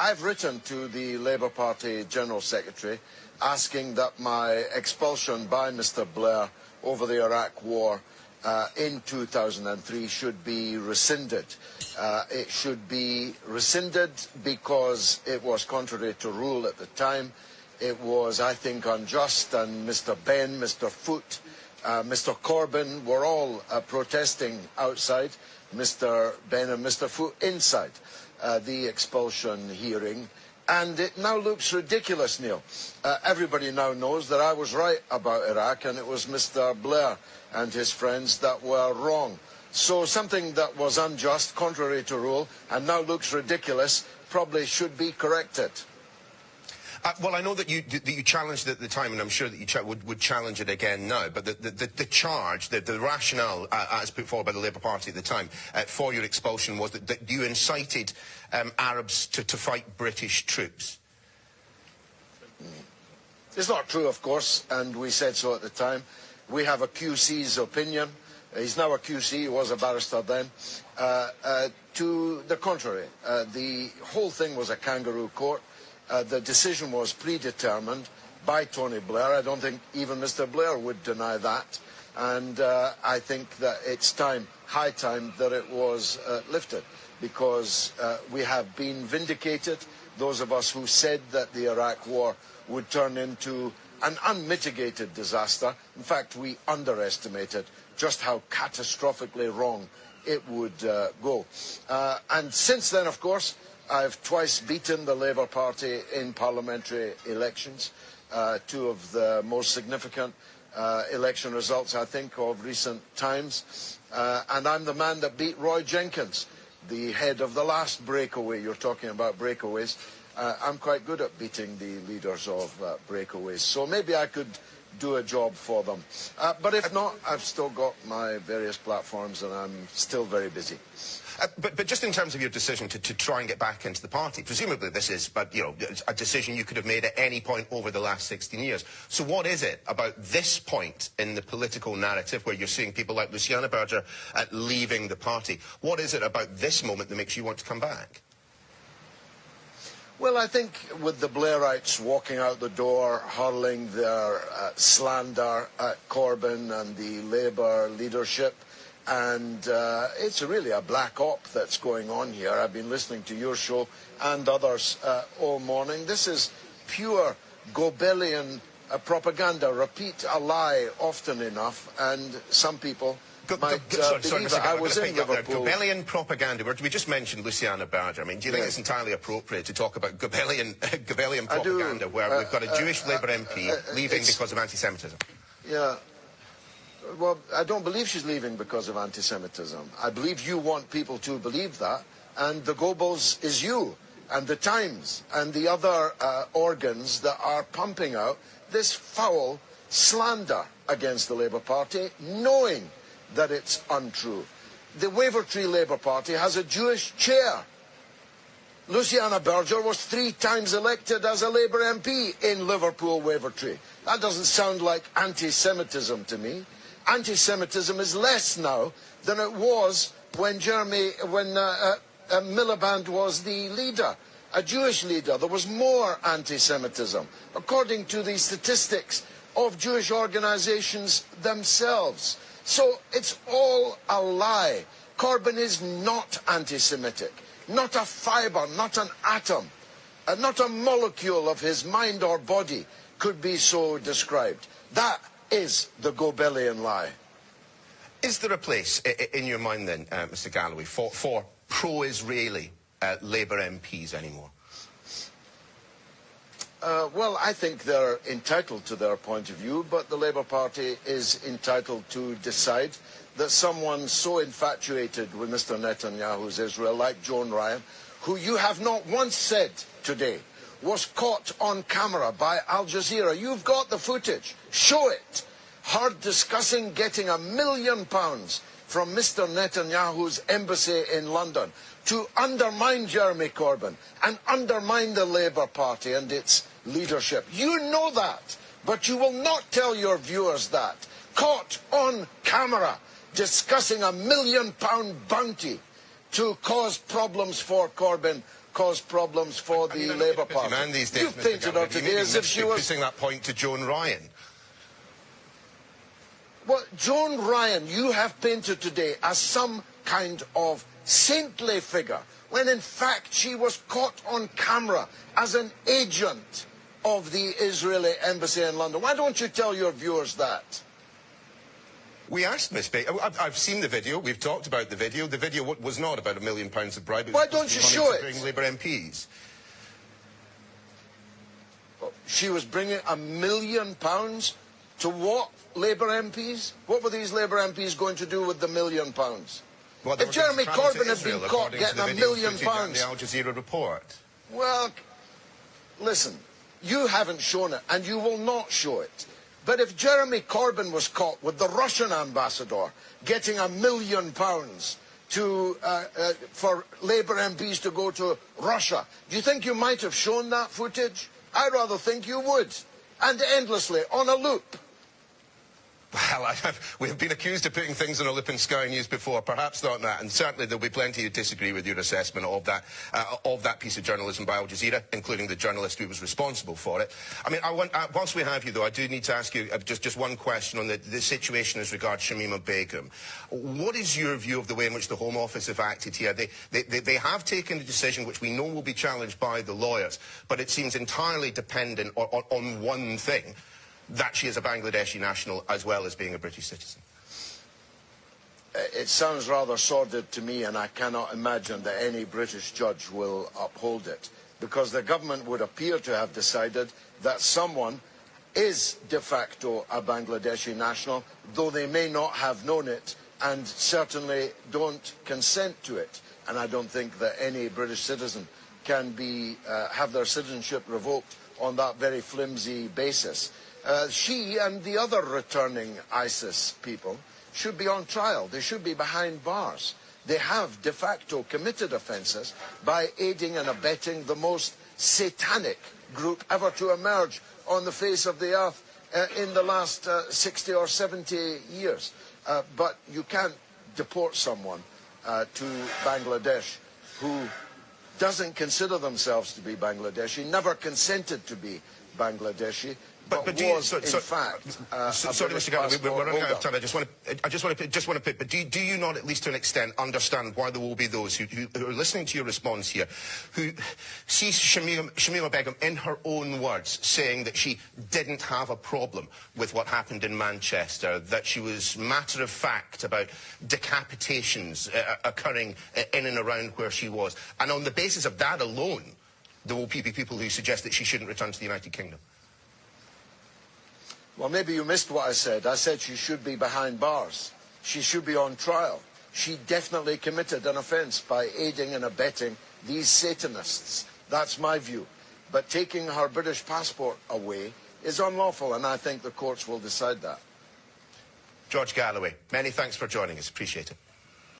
I've written to the Labour Party General Secretary asking that my expulsion by Mr Blair over the Iraq War in 2003 should be rescinded. It should be rescinded because it was contrary to rule at the time. It was, I think, unjust, and Mr Benn, Mr Foote, Mr Corbyn were all protesting outside, Mr Benn and Mr Foote inside the expulsion hearing. And it now looks ridiculous, Neil. Everybody now knows that I was right about Iraq, and it was Mr Blair and his friends that were wrong. So something that was unjust, contrary to rule, and now looks ridiculous, probably should be corrected. Well, I know that you challenged it at the time, and I'm sure that you would challenge it again now, but the charge, the rationale as put forward by the Labour Party at the time for your expulsion was that you incited Arabs to fight British troops. It's not true, of course, and we said so at the time. We have a QC's opinion. He's now a QC, he was a barrister then. To the contrary, the whole thing was a kangaroo court. The decision was predetermined by Tony Blair. I don't think even Mr Blair would deny that. And I think that it's time, high time, that it was lifted, because we have been vindicated. Those of us who said that the Iraq War would turn into an unmitigated disaster. In fact, we underestimated just how catastrophically wrong it would go. And since then, of course, I've twice beaten the Labour Party in parliamentary elections, two of the most significant election results, I think, of recent times. And I'm the man that beat Roy Jenkins, the head of the last breakaway. You're talking about breakaways. I'm quite good at beating the leaders of breakaways, so maybe I could do a job for them. But if not, I've still got my various platforms, and I'm still very busy. But just in terms of your decision to try and get back into the party, presumably this is, a decision you could have made at any point over the last 16 years. So what is it about this point in the political narrative where you're seeing people like Luciana Berger leaving the party? What is it about this moment that makes you want to come back? Well, I think with the Blairites walking out the door, hurling their slander at Corbyn and the Labour leadership, and it's really a black op that's going on here. I've been listening to your show and others all morning. This is pure Goebbelian propaganda. Repeat a lie often enough, and some people might believe it. I was in Liverpool. Goebbelian propaganda. We just mentioned Luciana Berger. I mean, do you think it's entirely appropriate to talk about Goebbelian propaganda where we've got a Jewish Labour MP leaving because of anti-Semitism? Yeah. Well, I don't believe she's leaving because of anti-Semitism. I believe you want people to believe that, and the Goebbels is you, and the Times, and the other organs that are pumping out this foul slander against the Labour Party, knowing that it's untrue. The Wavertree Labour Party has a Jewish chair. Luciana Berger was 3 times elected as a Labour MP in Liverpool Wavertree. That doesn't sound like anti-Semitism to me. Anti-Semitism is less now than it was when Miliband was the leader, a Jewish leader. There was more anti-Semitism, according to the statistics of Jewish organisations themselves. So it's all a lie. Corbyn is not anti-Semitic, not a fibre, not an atom, not a molecule of his mind or body could be so described. That is the Goebbelian lie. Is there a place in your mind then, Mr Galloway, for pro-Israeli Labour MPs anymore? Well, I think they're entitled to their point of view, but the Labour Party is entitled to decide that someone so infatuated with Mr Netanyahu's Israel, like Joan Ryan, who you have not once said today was caught on camera by Al Jazeera. You've got the footage. Show it. Her discussing getting £1 million from Mr Netanyahu's embassy in London to undermine Jeremy Corbyn and undermine the Labour Party and its leadership. You know that, but you will not tell your viewers that. Caught on camera discussing £1 million bounty to cause problems for Corbyn cause problems for the Labour Party. Man these days, You've painted her today as if she was putting that point to Joan Ryan. Well, Joan Ryan, you have painted today as some kind of saintly figure, when in fact she was caught on camera as an agent of the Israeli embassy in London. Why don't you tell your viewers that? We asked Miss Begum. I've seen the video. We've talked about the video. The video was not about £1 million of bribe. Why don't you show it? Bring Labour MPs. She was bringing £1 million to what Labour MPs? What were these Labour MPs going to do with the £1 million? Well, if Jeremy Corbyn had been caught getting £1 million, the Al Jazeera report. Well, listen, you haven't shown it, and you will not show it. But if Jeremy Corbyn was caught with the Russian ambassador getting £1 million for Labour MPs to go to Russia, do you think you might have shown that footage? I rather think you would, and endlessly on a loop. Well, we have been accused of putting things on a loop in Sky News before. Perhaps not that, and certainly there'll be plenty who disagree with your assessment of that piece of journalism by Al Jazeera, including the journalist who was responsible for it. I mean, whilst we have you, though, I do need to ask you just one question on the situation as regards Shamima Begum. What is your view of the way in which the Home Office have acted here? They have taken a decision which we know will be challenged by the lawyers, but it seems entirely dependent on one thing, that she is a Bangladeshi national as well as being a British citizen. It sounds rather sordid to me, and I cannot imagine that any British judge will uphold it, because the government would appear to have decided that someone is de facto a Bangladeshi national, though they may not have known it and certainly don't consent to it. And I don't think that any British citizen can have their citizenship revoked on that very flimsy basis. She and the other returning ISIS people should be on trial. They should be behind bars. They have de facto committed offences by aiding and abetting the most satanic group ever to emerge on the face of the earth in the last 60 or 70 years. But you can't deport someone to Bangladesh who doesn't consider themselves to be Bangladeshi, never consented to be Bangladeshi, but was, in fact, sorry, Mr. Galloway, we're running out of time. I just want to put, but do you not, at least to an extent, understand why there will be those who are listening to your response here, who see Shamima Begum, in her own words, saying that she didn't have a problem with what happened in Manchester, that she was matter of fact about decapitations occurring in and around where she was, and on the basis of that alone, there will be people who suggest that she shouldn't return to the United Kingdom? Well, maybe you missed what I said. I said she should be behind bars. She should be on trial. She definitely committed an offence by aiding and abetting these Satanists. That's my view. But taking her British passport away is unlawful, and I think the courts will decide that. George Galloway, many thanks for joining us. Appreciate it.